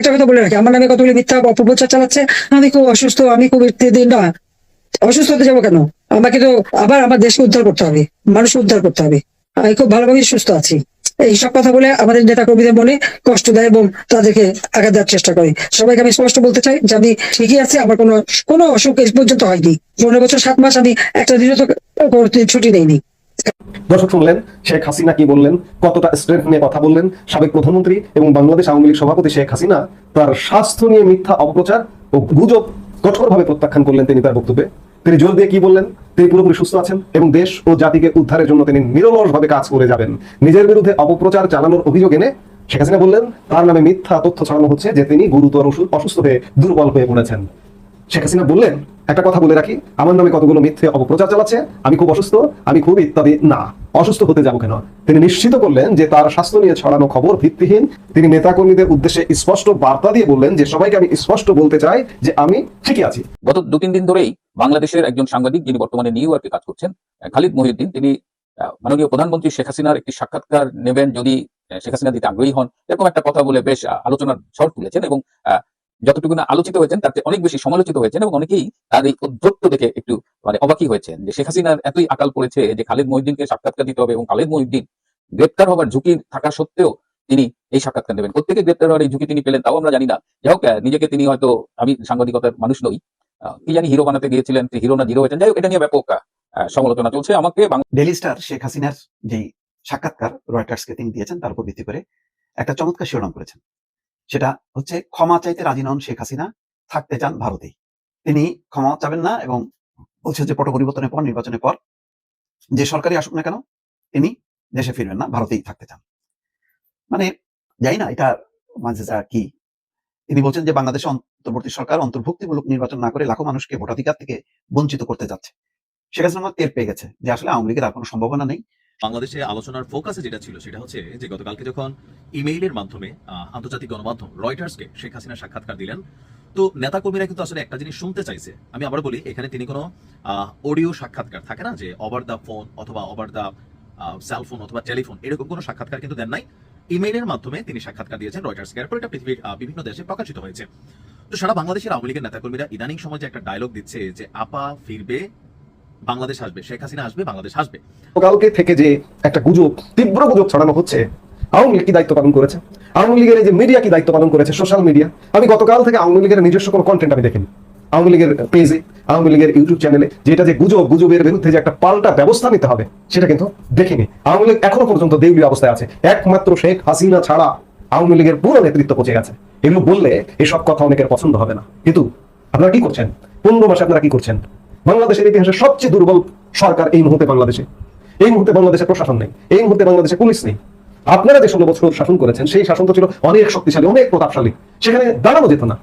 একটা কথা বলে রাখি, আমার নামে কতগুলি মিথ্যা অপপ্রচার চালাচ্ছে। আমি খুব অসুস্থ, আমি খুব না, অসুস্থ হতে যাবো কেন? আমাকে তো আবার আমার দেশকে উদ্ধার করতে হবে, মানুষকে উদ্ধার করতে হবে। আমি খুব ভালোভাবে সুস্থ আছি। এইসব কথা বলে আমাদের নেতা কর্মীদের মনে কষ্ট দেয় এবং তাদেরকে আঘাত দেওয়ার চেষ্টা করে। সবাইকে আমি স্পষ্ট বলতে চাই যে আমি ঠিকই আছি, আমার কোনো কোনো অসুখ এই পর্যন্ত হয়নি। 15 বছর 7 মাস আমি একটা দিনও তো ছুটি নেইনি। দর্শক শুনলেন শেখ হাসিনা কি বললেন, কতটা স্ট্রেংথ নিয়ে কথা বললেন সাবেক প্রধানমন্ত্রী এবং বাংলাদেশ আওয়ামী লীগ সভাপতি শেখ হাসিনা। তার স্বাস্থ্য নিয়ে মিথ্যা অপপ্রচার ও গুজব কঠোরভাবে প্রত্যাখ্যান করলেন তিনি তার বক্তব্যে। তিনি জোর দিয়ে কি বললেন, তিনি পুরোপুরি সুস্থ আছেন এবং দেশ ও জাতিকে উদ্ধারের জন্য তিনি নিরলসভাবে কাজ করে যাবেন। নিজের বিরুদ্ধে অপপ্রচার চালানোর অভিযোগ এনে শেখ হাসিনা বললেন তার নামে মিথ্যা তথ্য ছড়ানো হচ্ছে যে তিনি গুরুতর অসুস্থ হয়ে দুর্বল হয়ে পড়েছেন। শেখ হাসিনা বললেন, একটা কথা বলে রাখি, আমার নামে কতগুলো মিথ্যে অপপ্রচার চালাচ্ছে, আমি খুব অসুস্থ, আমি খুব ইত্যাদি, না, অসুস্থ হতে যাবো কেন? তিনি নিশ্চিত করলেন যে তার স্বাস্থ্য নিয়ে ছড়ানো খবর ভিত্তিহীন। তিনি নেতাকর্মীদের উদ্দেশ্যে স্পষ্ট বার্তা দিয়ে বললেন যে সবাইকে আমি স্পষ্ট বলতে চাই যে আমি ঠিকই আছি। গত 2-3 দিন ধরেই বাংলাদেশের একজন সাংবাদিক, যিনি বর্তমানে নিউ ইয়র্কে কাজ করছেন, খালিদ মহিউদ্দিন, তিনি মাননীয় প্রধানমন্ত্রী শেখ হাসিনার একটি সাক্ষাৎকার নেবেন যদি শেখ হাসিনা দিতে আগ্রহী হন, এরকম একটা কথা বলে বেশ আলোচনার ঝড় তুলেছেন এবং যতটুকু না আলোচিত হয়েছেন তার চেয়ে অনেক বেশি সমালোচিত হয়েছেন এবং অনেকেই তার এই উদ্ধত্ত দেখে একটু অবাকই হয়েছেন যে শেখ হাসিনার এতই আকাল পড়েছে যে খালিদ মহিউদ্দিনকে সাক্ষাৎকার দিতে হবে এবং খালিদ মহিউদ্দিন গ্রেপ্তার হওয়ার ঝুঁকি থাকা সত্ত্বেও তিনি এই সাক্ষাৎকার নেবেন। প্রত্যেকে গ্রেপ্তার হওয়ার এই ঝুঁকি তিনি পেলেন তাও আমরা জানি না। যাই হোক, নিজেকে তিনি হয়তো, আমি সাংবাদিকতার মানুষ নই, কি জানি হিরো বানাতে গিয়েছিলেন, হিরো না জিরো হয়েছেন। যাই হোক, এটা নিয়ে ব্যাপক সমালোচনা চলছে। আমাকে ডেইলি স্টার শেখ হাসিনার যে সাক্ষাৎকার রয়টার্সকে তিনি দিয়েছেন তার উপর ভিত্তি করে একটা চমৎকার শিরোনাম করেছেন। সেটা হচ্ছে, ক্ষমা চাইতে রাজি নন শেখ হাসিনা, থাকতে চান ভারতেই। তিনি ক্ষমা চাবেন না এবং বলছেন যে পট পরিবর্তনের পর, নির্বাচনের পর যে সরকারি আসুক না কেন তিনি দেশে ফিরবেন না, ভারতেই থাকতে চান। মানে যাই না এটা মাঝে যা কি, তিনি বলছেন যে বাংলাদেশে অন্তর্বর্তী সরকার অন্তর্ভুক্তিমূলক নির্বাচন না করে লাখো মানুষকে ভোটাধিকার থেকে বঞ্চিত করতে যাচ্ছে। শেখ হাসিনা টের পেয়ে গেছে যে আসলে আওয়ামী লীগের আর কোনো সম্ভাবনা নেই। বাংলাদেশে আলোচনার ফোকাসে যেটা ছিল সেটা হচ্ছে যে গতকালকে যখন ইমেইলের মাধ্যমে আন্তর্জাতিক গণমাধ্যম রয়টার্সকে শেখ হাসিনা সাক্ষাৎকার দিলেন, তো নেতাকর্মীরা কিন্তু আসলে একটা জিনিস শুনতে চাইছে। আমি আবার বলি, এখানে তিনি কোনো অডিও সাক্ষাৎকার থাকে না যে ওভার দ্য ফোন অথবা ওভার দ্য সেলফোন অথবা টেলিফোন, এরকম কোনো সাক্ষাৎকার কিন্তু দেন নাই। ইমেইলের মাধ্যমে তিনি সাক্ষাৎকার দিয়েছেন রয়টার্সকে। এরপর এটা পৃথিবীর বিভিন্ন দেশে প্রকাশিত হয়েছে। তো সারা বাংলাদেশের আওয়ামী লীগের নেতাকর্মীরা ইদানিং সমাজে একটা ডায়লগ দিচ্ছে যে আপা ফিরবে, বাংলাদেশ আসবে, শেখ হাসিনা আসবে, বাংলাদেশ আসবে। কালকে থেকে যে একটা গুজব, তীব্র গুজব ছড়ানো হচ্ছে, আওয়ামী লীগ কি দায়িত্ব পালন করেছে, আওয়ামী লীগের এই যে মিডিয়া কি দায়িত্ব পালন করেছে, সোশ্যাল মিডিয়া। আমি গতকাল থেকে আওয়ামী লীগের নিজস্ব কোনো কন্টেন্ট আমি দেখিনি। আওয়ামী লীগের পেজে, আওয়ামী লীগের ইউটিউব চ্যানেলে যেটা যে গুজবের বিরুদ্ধে যে একটা পাল্টা ব্যবস্থা নিতে হবে সেটা কিন্তু দেখিনি। আওয়ামী লীগ এখনো পর্যন্ত দেউলিয়া অবস্থায় আছে। একমাত্র শেখ হাসিনা ছাড়া আওয়ামী লীগের পুরো নেতৃত্ব পচে গেছে। এগুলো বললে এসব কথা অনেকের পছন্দ হবে না, কিন্তু আপনারা কি করছেন? 15 মাসে আপনারা কি করছেন? বাংলাদেশের ইতিহাসে সবচেয়ে দুর্বল সরকার এই মুহূর্তে বাংলাদেশে। এই মুহূর্তে বাংলাদেশের প্রশাসন নেই, এই মুহূর্তে বাংলাদেশে পুলিশ নেই। আপনারা যে 16 বছর শাসন করেছেন সেই শাসন তো ছিল অনেক শক্তিশালী, অনেক প্রতাপশালী, সেখানে দাঁড়ানো যেত না।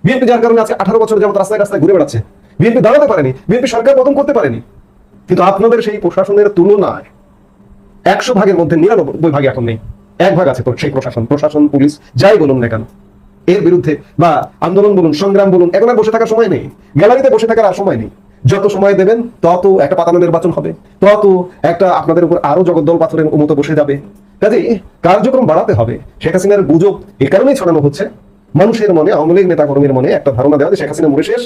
বিএনপি যার কারণে আজকে 18 বছর যাবত রাস্তায় রাস্তায় ঘুরে বেড়াচ্ছে। বিএনপি দাঁড়াতে পারেনি, বিএনপি সরকার পতন করতে পারেনি। কিন্তু আপনাদের সেই প্রশাসনের তুলনায় 100 ভাগের মধ্যে 99 ভাগ এখন নেই। 1 ভাগ আছে সেই প্রশাসন পুলিশ যাই বলুন না কেন। এর বিরুদ্ধে বা আন্দোলন বলুন, সংগ্রাম বলুন, এখন আর বসে থাকার সময় নেই, গ্যালারিতে বসে থাকার আর সময় নেই। যত সময় দেবেন তত একটা পাতানো নির্বাচন হবে, তত একটা আপনাদের উপর আরো জগদ্দল পাথরের মতো বসে যাবে। কাজেই কার্যক্রম বাড়াতে হবে। শেখ হাসিনার গুজব এ কারণেই ছড়ানো হচ্ছে, মানুষের মনে, আওয়ামী লীগ নেতা কর্মীর মনে একটা ধারণা দেওয়া যে শেখ হাসিনা মরে শেষ,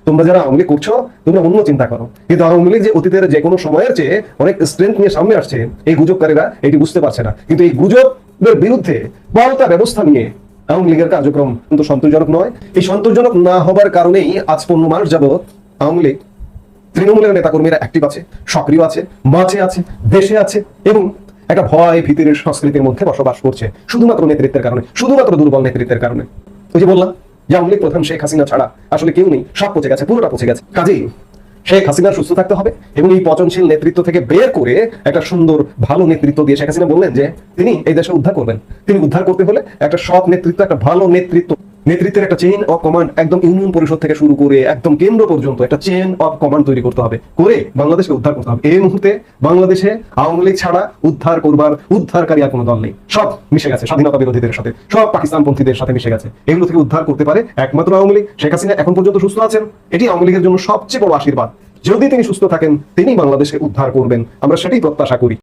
তোমরা যারা আওয়ামী লীগ করছো তোমরা অন্য চিন্তা করো। কিন্তু আওয়ামী লীগ যে অতীতের যে কোনো সময়ের চেয়ে অনেক স্ট্রেংথ নিয়ে সামনে আসছে, এই গুজবকারীরা এটি বুঝতে পারছে না। কিন্তু এই গুজবের বিরুদ্ধে পাল্টা ব্যবস্থা নিয়ে আওয়ামী লীগের কার্যক্রম কিন্তু সন্তোষজনক নয়। এই সন্তোষজনক না হবার কারণেই আজ 15 মাস যাবৎ আওয়ামী লীগ তৃণমূলের নেতাকর্মীরা অ্যাক্টিভ আছে, সক্রিয় আছে, মাঝে আছে, দেশে আছে এবং একটা ভয় ভীতির সংস্কৃতির মধ্যে বসবাস করছে, শুধুমাত্র নেতৃত্বের কারণে, শুধুমাত্র দুর্বল নেতৃত্বের কারণে। ওই যে বললাম যে আওয়ামী লীগ প্রধান শেখ হাসিনা ছাড়া আসলে কেউ নেই, সব পচে গেছে, পুরোটা পচে গেছে। কাজেই শেখ হাসিনার সুস্থ থাকতে হবে এবং এই পচনশীল নেতৃত্ব থেকে বের করে একটা সুন্দর ভালো নেতৃত্ব দিয়ে শেখ হাসিনা বললেন যে তিনি এই দেশে উদ্ধার করবেন। তিনি উদ্ধার করতে হলে একটা সৎ নেতৃত্ব, একটা ভালো নেতৃত্বের একটা চেইন অফ কমান্ড, একদম ইউনিয়ন পরিষদ থেকে শুরু করে একদম কেন্দ্র পর্যন্ত একটা চেইন অফ কমান্ড তৈরি করতে হবে, করে বাংলাদেশকে উদ্ধার করতে হবে। এই মুহূর্তে বাংলাদেশে আওয়ামী লীগ ছাড়া উদ্ধারকারী আর কোনো দল নেই। সব মিশে গেছে স্বাধীনতা বিরোধীদের সাথে, সব পাকিস্তানপন্থীদের সাথে মিশে গেছে। এগুলো থেকে উদ্ধার করতে পারে একমাত্র আওয়ামী লীগ। শেখ হাসিনা এখন পর্যন্ত সুস্থ আছেন, এটি আওয়ামী লীগের জন্য সবচেয়ে বড় আশীর্বাদ। যদি তিনি সুস্থ থাকেন তিনি বাংলাদেশকে উদ্ধার করবেন, আমরা সেটাই প্রত্যাশা করি।